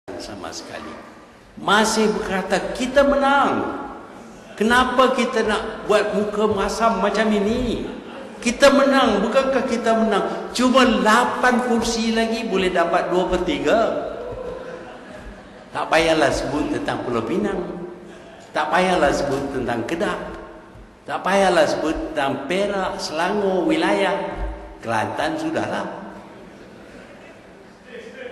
sama sekali. Masih berkata kita menang. Kenapa kita nak buat muka masam macam ini? Kita menang, bukankah kita menang? Cuma 8 kursi lagi boleh dapat 2/3. Tak payahlah sebut tentang Pulau Pinang. Tak payahlah sebut tentang Kedah. Tak payahlah sebut tentang Perak, Selangor, wilayah Kelantan sudahlah.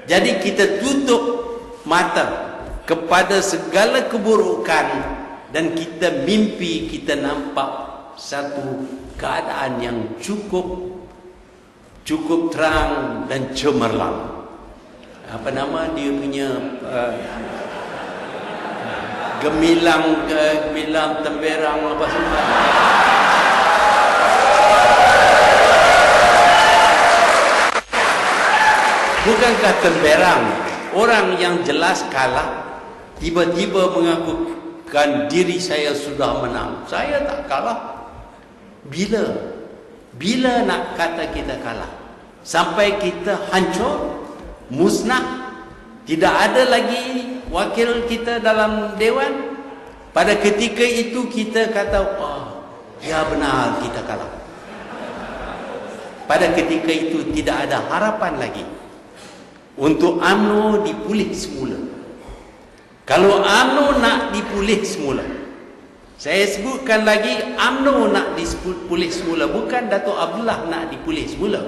Jadi kita tutup mata kepada segala keburukan dan kita mimpi kita nampak satu keadaan yang cukup terang dan cemerlang. Apa nama dia punya gemilang temberang apa semua. Bukankah temberang orang yang jelas kalah tiba-tiba mengakukan diri saya sudah menang? Saya tak kalah. Bila nak kata kita kalah? Sampai kita hancur, musnah, tidak ada lagi wakil kita dalam dewan. Pada ketika itu kita kata, ya benar kita kalah. Pada ketika itu tidak ada harapan lagi untuk UMNO dipulih semula. Kalau UMNO nak dipulih semula, saya sebutkan lagi, UMNO nak dipulih semula, bukan Dato' Abdullah nak dipulih semula.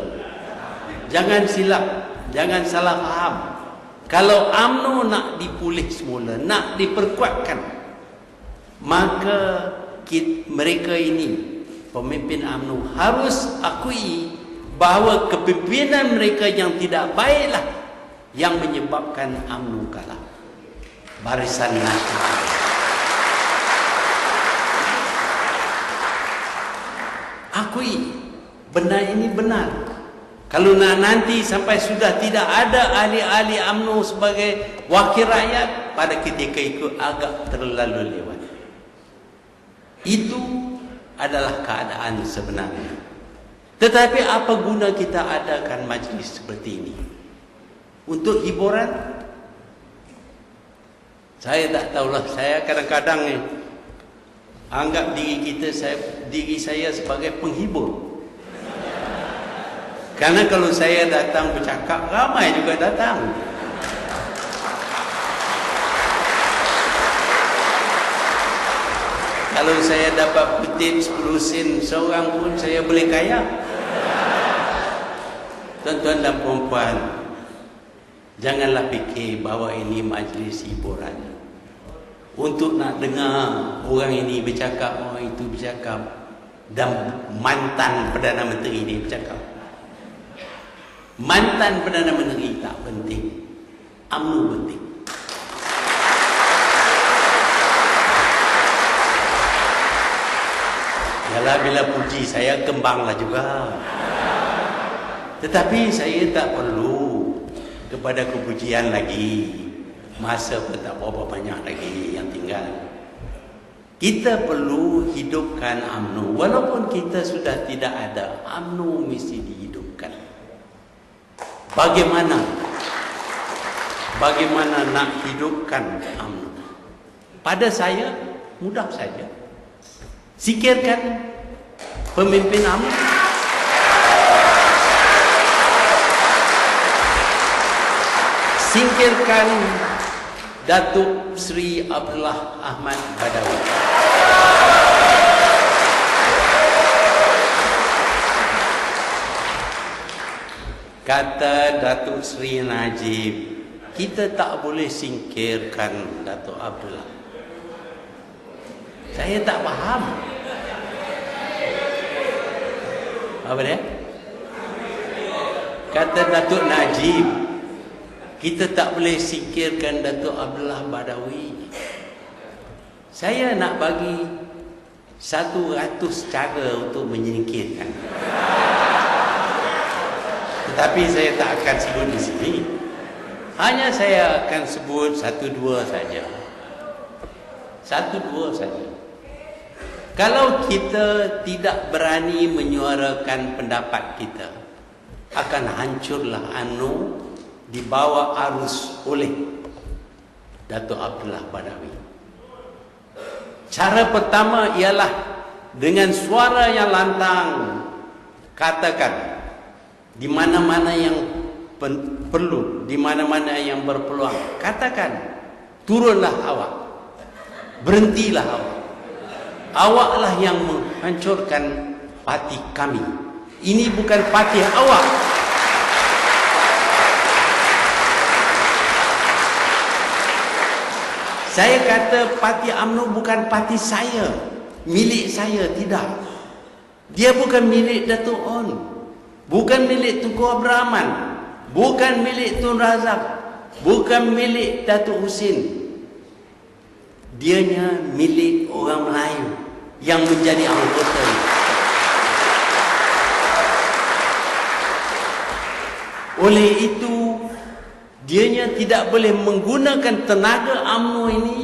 Jangan silap, jangan salah faham. Kalau UMNO nak dipulih semula, nak diperkuatkan, maka mereka ini, pemimpin UMNO, harus akui bahawa kepimpinan mereka yang tidak baiklah yang menyebabkan UMNO kalah. Barisan Nasional. Akui benar, ini benar. Kalau nanti sampai sudah tidak ada ahli-ahli UMNO sebagai wakil rakyat, pada ketika itu agak terlalu lewat. Itu adalah keadaan sebenarnya. Tetapi apa guna kita adakan majlis seperti ini? Untuk hiburan? Saya tak tahulah. Saya kadang-kadang anggap diri saya sebagai penghibur. Karena kalau saya datang bercakap, ramai juga datang. Kalau saya dapat kutip 10 sen seorang pun, saya boleh kaya. Tuan-tuan dan puan-puan, janganlah fikir bahawa ini majlis hiburan. Untuk nak dengar orang ini bercakap, orang itu bercakap, dan mantan Perdana Menteri ini bercakap. Mantan Perdana Menteri tak penting, UMNO penting. Yalah, bila puji saya kembanglah juga. Tetapi saya tak perlu kepada kepujian lagi. Masa pun tak berapa banyak lagi yang tinggal. Kita perlu hidupkan UMNO. Walaupun kita sudah tidak ada, UMNO mesti dihidupkan. Bagaimana nak hidupkan UMNO? Pada saya mudah saja. Sikirkan pemimpin UMNO. Singkirkan Datuk Seri Abdullah Ahmad Badawi. Kata Datuk Seri Najib, kita tak boleh singkirkan Datuk Abdullah. Saya tak faham. Apa dia? Kata Datuk Najib, kita tak boleh singkirkan Datuk Abdullah Badawi. Saya nak bagi 100 cara untuk menyingkirkan. Tetapi saya tak akan sebut di sini. Hanya saya akan sebut 1-2 saja. 1-2 saja. Kalau kita tidak berani menyuarakan pendapat kita, akan hancurlah UMNO dibawa arus oleh Datuk Abdullah Badawi. Cara pertama ialah dengan suara yang lantang, katakan di mana-mana yang perlu, di mana-mana yang berpeluang, katakan, turunlah awak, berhentilah awak. Awaklah yang menghancurkan parti kami. Ini bukan parti awak. Saya kata parti UMNO bukan parti saya, milik saya, tidak. Dia bukan milik Datuk On, bukan milik Tunku Abrahaman, bukan milik Tun Razak, bukan milik Datuk Husin. Dianya milik orang Melayu yang menjadi anggota. Oleh itu, dianya tidak boleh menggunakan tenaga UMNO ini